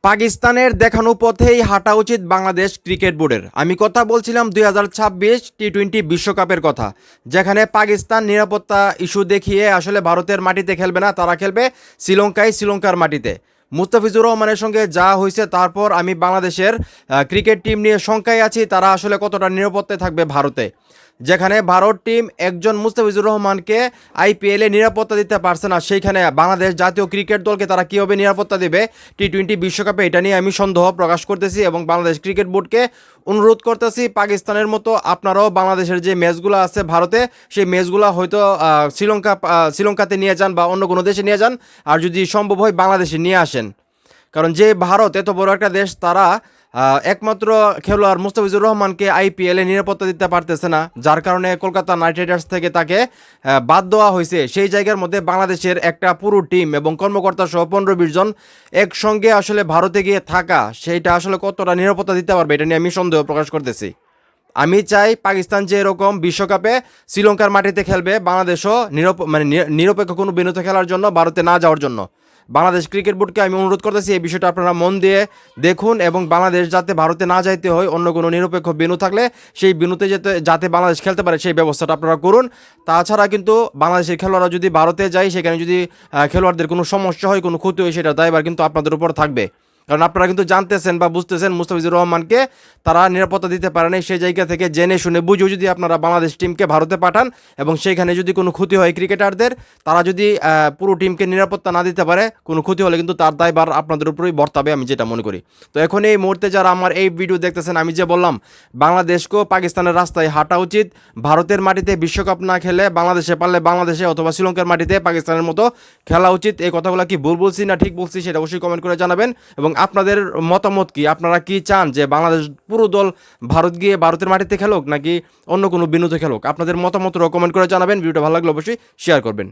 পাকিস্তানের দেখানো পথেই হাঁটা উচিত বাংলাদেশ ক্রিকেট বোর্ডের। আমি কথা বলছিলাম 2026 টি-20 বিশ্বকাপের কথা, যেখানে পাকিস্তান নিরাপত্তা ইস্যু দেখিয়ে আসলে ভারতের মাটিতে খেলবে না, তারা খেলবে শ্রীলঙ্কার মাটিতে। মুস্তাফিজুর রহমানের সঙ্গে যা হয়েছে, তারপর আমি বাংলাদেশের ক্রিকেট টিম নিয়ে শঙ্কায় আছি তারা আসলে কতটা নিরাপত্তায় থাকবে ভারতে, যেখানে ভারত টিম একজন মুস্তাফিজুর রহমানকে আইপিএলে নিরাপত্তা দিতে পারছে না, সেইখানে বাংলাদেশ জাতীয় ক্রিকেট দলকে তারা কীভাবে নিরাপত্তা দেবে টি-20 বিশ্বকাপে, এটা নিয়ে আমি সন্দেহ প্রকাশ করতেছি এবং বাংলাদেশ ক্রিকেট বোর্ডকে অনুরোধ করতেছি পাকিস্তানের মতো আপনারাও বাংলাদেশের যে ম্যাচগুলো আছে ভারতে, সেই ম্যাচগুলো হয়তো শ্রীলঙ্কাতে নিয়ে যান বা অন্য কোনো দেশে নিয়ে যান, আর যদি সম্ভব হয় বাংলাদেশে নিয়ে আসেন। কারণ যে ভারত এত বড় একটা দেশ, তারা একমাত্র খেলোয়াড় মুস্তাফিজুর রহমানকে আইপিএলে নিরাপত্তা দিতে পারতেছে না, যার কারণে কলকাতা নাইট রাইডার্স থেকে তাকে বাদ দেওয়া হয়েছে। সেই জায়গার মধ্যে বাংলাদেশের একটা পুরো টিম এবং কর্মকর্তা সহ 15-20 জন একসঙ্গে আসলে ভারতে গিয়ে থাকা, সেইটা আসলে কতটা নিরাপত্তা দিতে পারবে, এটা নিয়ে আমি সন্দেহ প্রকাশ করতেছি। আমি চাই পাকিস্তান যে এরকম বিশ্বকাপে শ্রীলঙ্কার মাটিতে খেলবে, বাংলাদেশও নিরপেক্ষ কোনো বিনোতে খেলার জন্য ভারতে না যাওয়ার জন্য। বাংলাদেশ ক্রিকেট বোর্ডকে আমি অনুরোধ করতেছি এই বিষয়টা আপনারা মন দিয়ে দেখুন, এবং বাংলাদেশ যাতে ভারতে না যাইতে হয়, অন্য কোনো নিরপেক্ষ বিনু থাকলে সেই বিনুতে যাতে বাংলাদেশ খেলতে পারে সেই ব্যবস্থাটা আপনারা করুন। তাছাড়া কিন্তু বাংলাদেশের খেলোয়াড়রা যদি ভারতে যায়, সেখানে যদি খেলোয়াড়দের কোনো সমস্যা হয়, কোনো ক্ষতি হয়, সেটা দায়ভার কিন্তু আপনাদের উপর থাকবে। কারণ আপনারা কিন্তু জানতেছেন বা বুঝতেছেন মুস্তাফিজুর রহমানকে তারা নিরাপত্তা দিতে পারে না, সেই জায়গা থেকে জেনে শুনে বুঝেও যদি আপনারা বাংলাদেশ টিমকে ভারতে পাঠান এবং সেইখানে যদি কোনো ক্ষতি হয় ক্রিকেটারদের, তারা যদি পুরো টিমকে নিরাপত্তা না দিতে পারে, কোনো ক্ষতি হলে কিন্তু তার দায়ভার আপনাদের উপরেই বর্তাবে, আমি যেটা মনে করি। তো এখন এই মুহূর্তে যারা আমার এই ভিডিও দেখতেছেন, আমি যে বললাম বাংলাদেশকেও পাকিস্তানের রাস্তায় হাঁটা উচিত, ভারতের মাটিতে বিশ্বকাপ না খেলে বাংলাদেশে পারলে বাংলাদেশে অথবা শ্রীলঙ্কার মাটিতে পাকিস্তানের মতো খেলা উচিত। এই কথাগুলো কি ভুল বলছি না ঠিক বলছি, সেটা অবশ্যই কমেন্ট করে জানাবেন। এবং আপনাদের মতামত কি, আপনারা কি চান যে বাংলাদেশ পুরো দল ভারত গিয়ে ভারতের মাটিতে খেলুক নাকি অন্য কোনো বিনোদে খেলুক? আপনাদের মতামত কমেন্ট করে জানাবেন। ভিডিওটা ভালো লাগলে অবশ্যই শেয়ার করবেন।